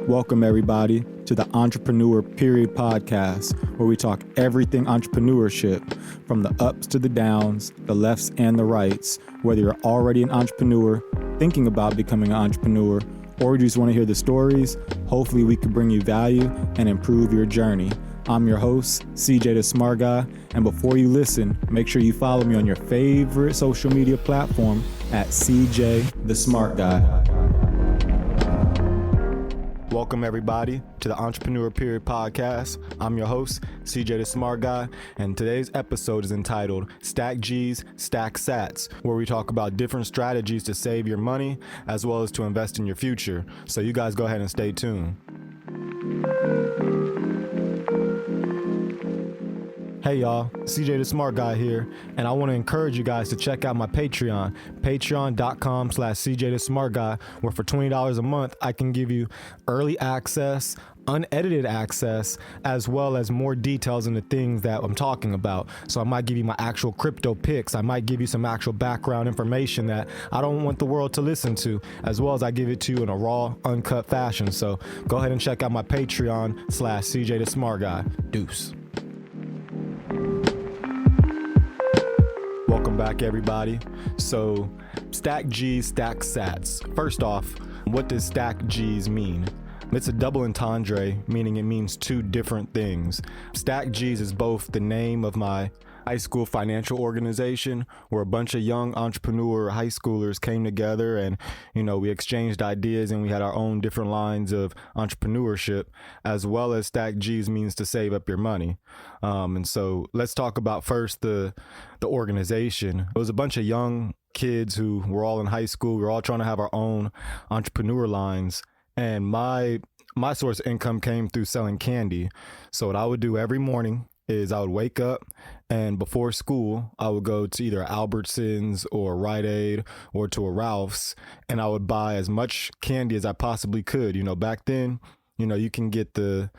Welcome, everybody, to the Entrepreneur Period podcast, where we talk everything entrepreneurship, from the ups to the downs, the lefts and the rights, whether you're already an entrepreneur, thinking about becoming an entrepreneur, or you just want to hear the stories. Hopefully we can bring you value and improve your journey. I'm your host, CJtheSmartGuy, and before you listen, make sure you follow me on your favorite social media platform at CJtheSmartGuy. Welcome, everybody, to the Entrepreneur Period podcast. I'm your host, CJtheSmartGuy, and today's episode is entitled Stack G's, Stack Sats, where we talk about different strategies to save your money as well as to invest in your future. So you guys go ahead and stay tuned. Hey y'all, CJtheSmartGuy here, and I want to encourage you guys to check out my Patreon, patreon.com/CJtheSmartGuy, where for $20 a month, I can give you early access, unedited access, as well as more details into things that I'm talking about. So I might give you my actual crypto picks. I might give you some actual background information that I don't want the world to listen to, as well as I give it to you in a raw, uncut fashion. So go ahead and check out my Patreon/CJtheSmartGuy. Deuce. Welcome back, everybody. So, Stack G's, Stack Sats. First off, what does Stack G's mean? It's a double entendre, meaning it means two different things. Stack G's is both the name of my high school financial organization, where a bunch of young entrepreneur high schoolers came together and, we exchanged ideas and we had our own different lines of entrepreneurship, as well as Stack G's means to save up your money. And so let's talk about first the organization. It was a bunch of young kids who were all in high school. We were all trying to have our own entrepreneur lines. And my source of income came through selling candy. So what I would do every morning is I would wake up, and before school, I would go to either Albertsons or Rite Aid or to a Ralph's, and I would buy as much candy as I possibly could. Back then, you can get the,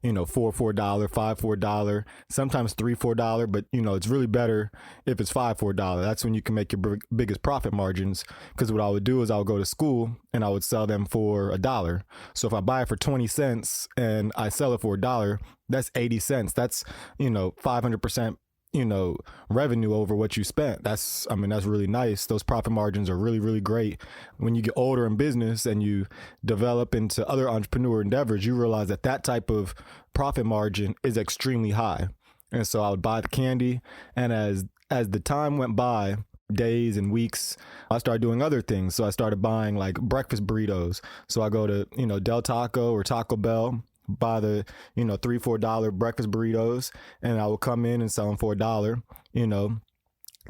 $4 for $5 for $4, sometimes $3 for $4, but it's really better if it's $5 for $1. That's when you can make your biggest profit margins. Because what I would do is I would go to school and I would sell them for $1. So if I buy it for 20 cents and I sell it for $1, that's 80 cents. That's 500%. Revenue over what you spent. That's really nice. Those profit margins are really, really great. When you get older in business and you develop into other entrepreneur endeavors, you realize that type of profit margin is extremely high. And so I would buy the candy. And as the time went by, days and weeks, I started doing other things. So I started buying like breakfast burritos. So I go to, Del Taco or Taco Bell, buy the $3-4 breakfast burritos, and I would come in and sell them for $1.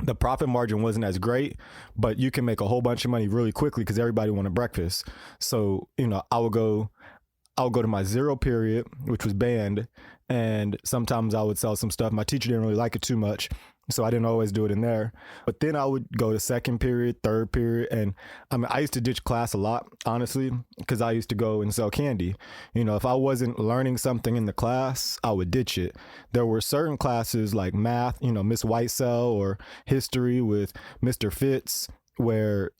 The profit margin wasn't as great, but you can make a whole bunch of money really quickly because everybody wanted breakfast. So I would go to my zero period, which was banned, and sometimes I would sell some stuff. My teacher didn't really like it too much, so I didn't always do it in there. But then I would go to second period, third period, and I used to ditch class a lot, honestly, because I used to go and sell candy. If I wasn't learning something in the class, I would ditch it. There were certain classes like math, Miss Whitesell, or history with Mr. Fitz, where,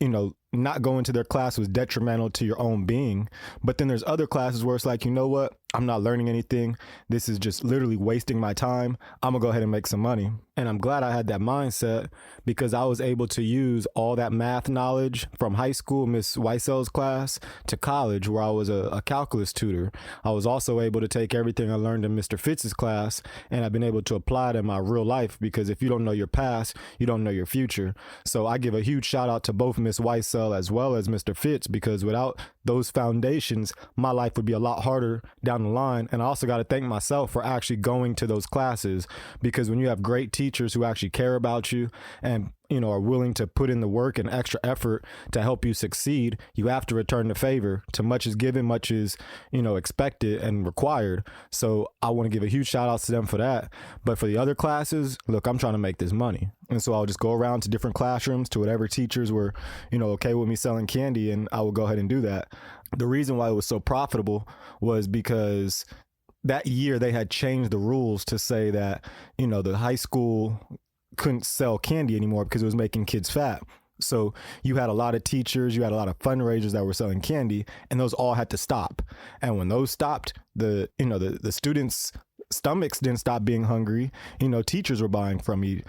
not going to their class was detrimental to your own being. But then there's other classes where it's like, what? I'm not learning anything. This is just literally wasting my time. I'm gonna go ahead and make some money. And I'm glad I had that mindset, because I was able to use all that math knowledge from high school, Miss Weissel's class, to college, where I was a calculus tutor. I was also able to take everything I learned in Mr. Fitz's class, and I've been able to apply it in my real life, because if you don't know your past, you don't know your future. So I give a huge shout out to both Miss Weissel as well as Mr. Fitz, because without those foundations, my life would be a lot harder down the line. And I also got to thank myself for actually going to those classes, because when you have great teachers who actually care about you and are willing to put in the work and extra effort to help you succeed, you have to return the favor. To much is given, much is, expected and required. So I want to give a huge shout out to them for that. But for the other classes, look, I'm trying to make this money. And so I'll just go around to different classrooms, to whatever teachers were, okay with me selling candy, and I would go ahead and do that. The reason why it was so profitable was because that year they had changed the rules to say that, the high school couldn't sell candy anymore because it was making kids fat. So you had a lot of teachers, you had a lot of fundraisers that were selling candy, and those all had to stop. And when those stopped, the students' stomachs didn't stop being hungry. Teachers were buying from me,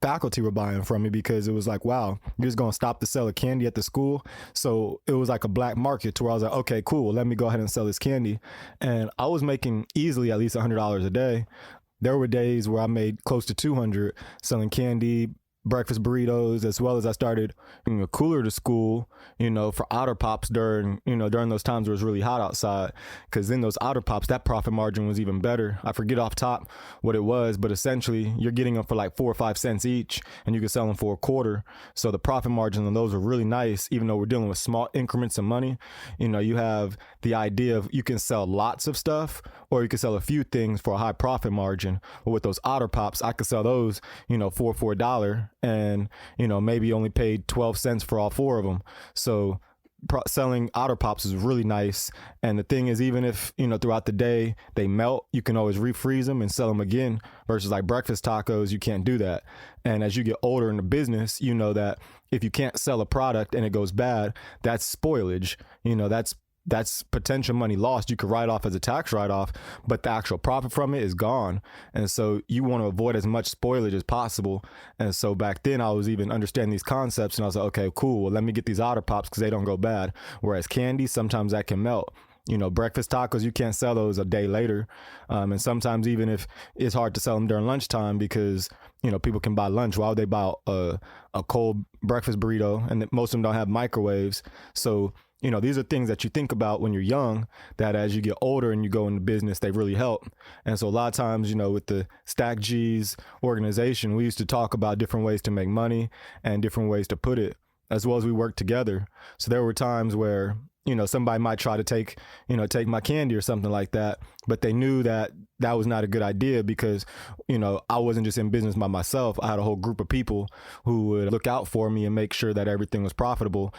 faculty were buying from me, because it was like, wow, you're just going to stop the sale of candy at the school. So it was like a black market to where I was like, okay, cool, let me go ahead and sell this candy. And I was making easily at least $100 a day. There were days where I made close to 200 selling candy, breakfast burritos, as well as I started bringing a cooler to school, for Otter Pops during those times where it was really hot outside. Because then those Otter Pops, that profit margin was even better. I forget off top what it was, but essentially you're getting them for like 4 or 5 cents each, and you can sell them for a quarter. So the profit margins on those were really nice, even though we're dealing with small increments of money. You have the idea of you can sell lots of stuff, or you can sell a few things for a high profit margin. But with those Otter Pops, I could sell those, for $1, and maybe only paid 12 cents for all 4 of them. So selling Otter Pops is really nice. And the thing is, even if throughout the day they melt, you can always refreeze them and sell them again, versus like breakfast tacos, you can't do that. And as you get older in the business, you know that if you can't sell a product and it goes bad, that's spoilage. That's potential money lost. You could write off as a tax write-off, but the actual profit from it is gone. And so you want to avoid as much spoilage as possible. And so back then I was even understanding these concepts, and I was like, okay, cool, well, let me get these Otter Pops because they don't go bad. Whereas candy, sometimes that can melt. Breakfast tacos, you can't sell those a day later. And sometimes even if it's hard to sell them during lunchtime, because people can buy lunch. Why would they buy a cold breakfast burrito? And most of them don't have microwaves. So these are things that you think about when you're young, that as you get older and you go into business, they really help. And so a lot of times, with the Stack G's organization, we used to talk about different ways to make money and different ways to put it, as well as we worked together. So there were times where somebody might try to take my candy or something like that, but they knew that that was not a good idea, because, I wasn't just in business by myself. I had a whole group of people who would look out for me and make sure that everything was profitable.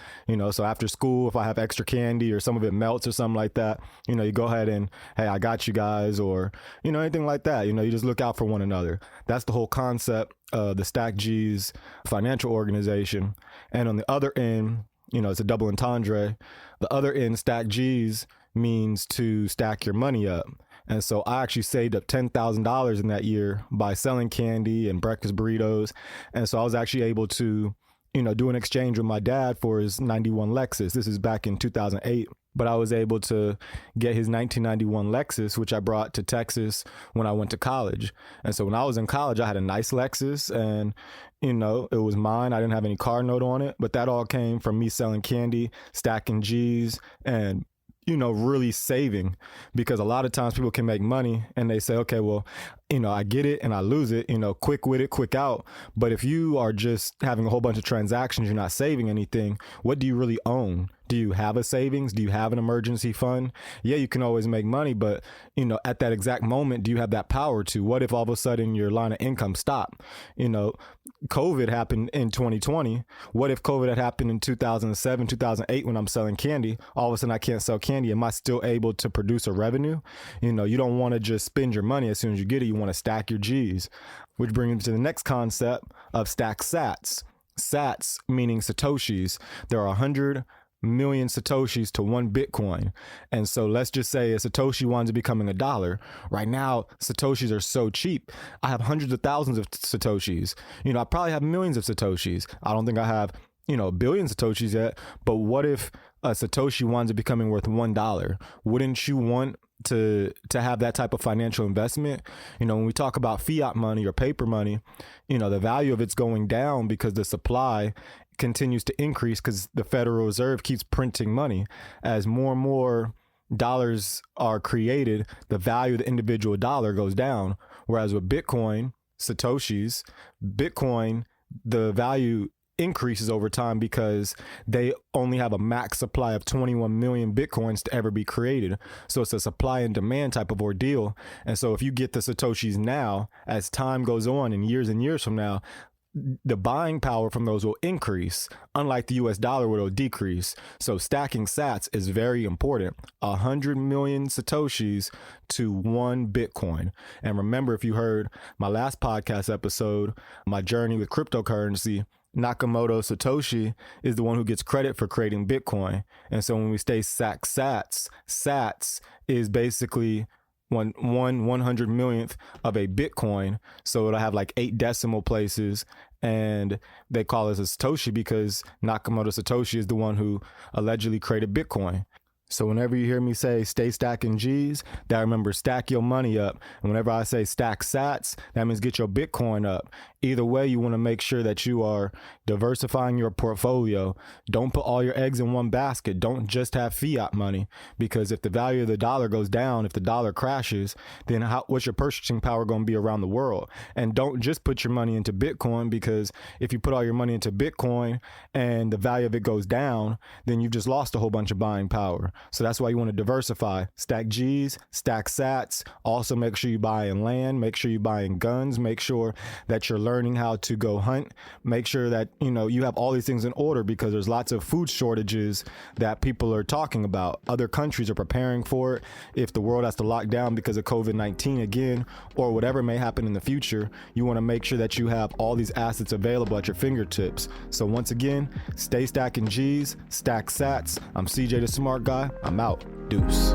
So after school, if I have extra candy or some of it melts or something like that, you go ahead and, hey, I got you guys, or, anything like that. You just look out for one another. That's the whole concept of the Stack G's financial organization. And on the other end, it's a double entendre. The other end, Stack G's, means to stack your money up. And so I actually saved up $10,000 in that year by selling candy and breakfast burritos. And so I was actually able to, do an exchange with my dad for his 91 Lexus. This is back in 2008. But I was able to get his 1991 Lexus, which I brought to Texas when I went to college. And so when I was in college, I had a nice Lexus, and, it was mine. I didn't have any car note on it, but that all came from me selling candy, stacking G's, and really saving. Because a lot of times people can make money and they say, okay, well, I get it and I lose it, quick with it, quick out. But if you are just having a whole bunch of transactions, you're not saving anything, what do you really own? Do you have a savings? Do you have an emergency fund? Yeah, you can always make money, but at that exact moment, do you have that power to? What if all of a sudden your line of income stopped? COVID happened in 2020. What if COVID had happened in 2007, 2008 when I'm selling candy? All of a sudden I can't sell candy. Am I still able to produce a revenue? You don't want to just spend your money as soon as you get it. You want to stack your G's, which brings me to the next concept of stack sats. Sats meaning Satoshis. There are 100 million Satoshis to 1 Bitcoin. And so let's just say a Satoshi winds up becoming $1. Right now, Satoshis are so cheap. I have hundreds of thousands of Satoshis. I probably have millions of Satoshis. I don't think I have, a billion Satoshis yet, but what if a Satoshi winds up becoming worth $1? Wouldn't you want to have that type of financial investment? When we talk about fiat money or paper money, the value of it's going down because the supply continues to increase, because the Federal Reserve keeps printing money. As more and more dollars are created, the value of the individual dollar goes down. Whereas with Bitcoin, Satoshis, Bitcoin, the value increases over time because they only have a max supply of 21 million Bitcoins to ever be created. So it's a supply and demand type of ordeal. And so if you get the Satoshis now, as time goes on and years from now, the buying power from those will increase, unlike the US dollar, where it'll decrease. So stacking sats is very important. 100 million Satoshis to 1 Bitcoin. And remember, if you heard my last podcast episode, my journey with cryptocurrency, Nakamoto Satoshi is the one who gets credit for creating Bitcoin. And so when we say stack sats, sats is basically one 100 millionth of a Bitcoin. So it'll have like 8 decimal places, and they call it a Satoshi because Nakamoto Satoshi is the one who allegedly created Bitcoin. So whenever you hear me say stay stacking G's, that remember stack your money up. And whenever I say stack sats, that means get your Bitcoin up. Either way, you want to make sure that you are diversifying your portfolio. Don't put all your eggs in one basket. Don't just have fiat money, because if the value of the dollar goes down, if the dollar crashes, then what's your purchasing power going to be around the world? And don't just put your money into Bitcoin, because if you put all your money into Bitcoin and the value of it goes down, then you've just lost a whole bunch of buying power. So that's why you want to diversify. Stack G's, stack sats. Also make sure you buy in land. Make sure you buy in guns. Make sure that you're learning how to go hunt. Make sure that you have all these things in order, because there's lots of food shortages that people are talking about. Other countries are preparing for it. If the world has to lock down because of COVID-19 again, or whatever may happen in the future, you want to make sure that you have all these assets available at your fingertips. So once again, stay stacking G's, stack sats. I'm CJ the Smart Guy. I'm out. Deuce.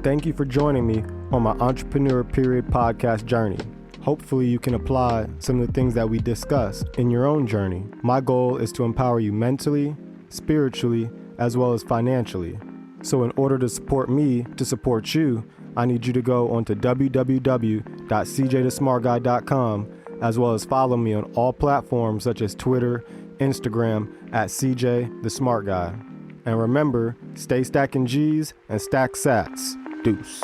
Thank you for joining me on my Entrepreneur Period podcast journey. Hopefully you can apply some of the things that we discussed in your own journey. My goal is to empower you mentally, spiritually, as well as financially. So in order to support me, to support you, I need you to go onto www.CJtheSmartGuy.com, as well as follow me on all platforms such as Twitter, Instagram at CJtheSmartGuy. And remember, stay stacking G's and stack sats. Deuce.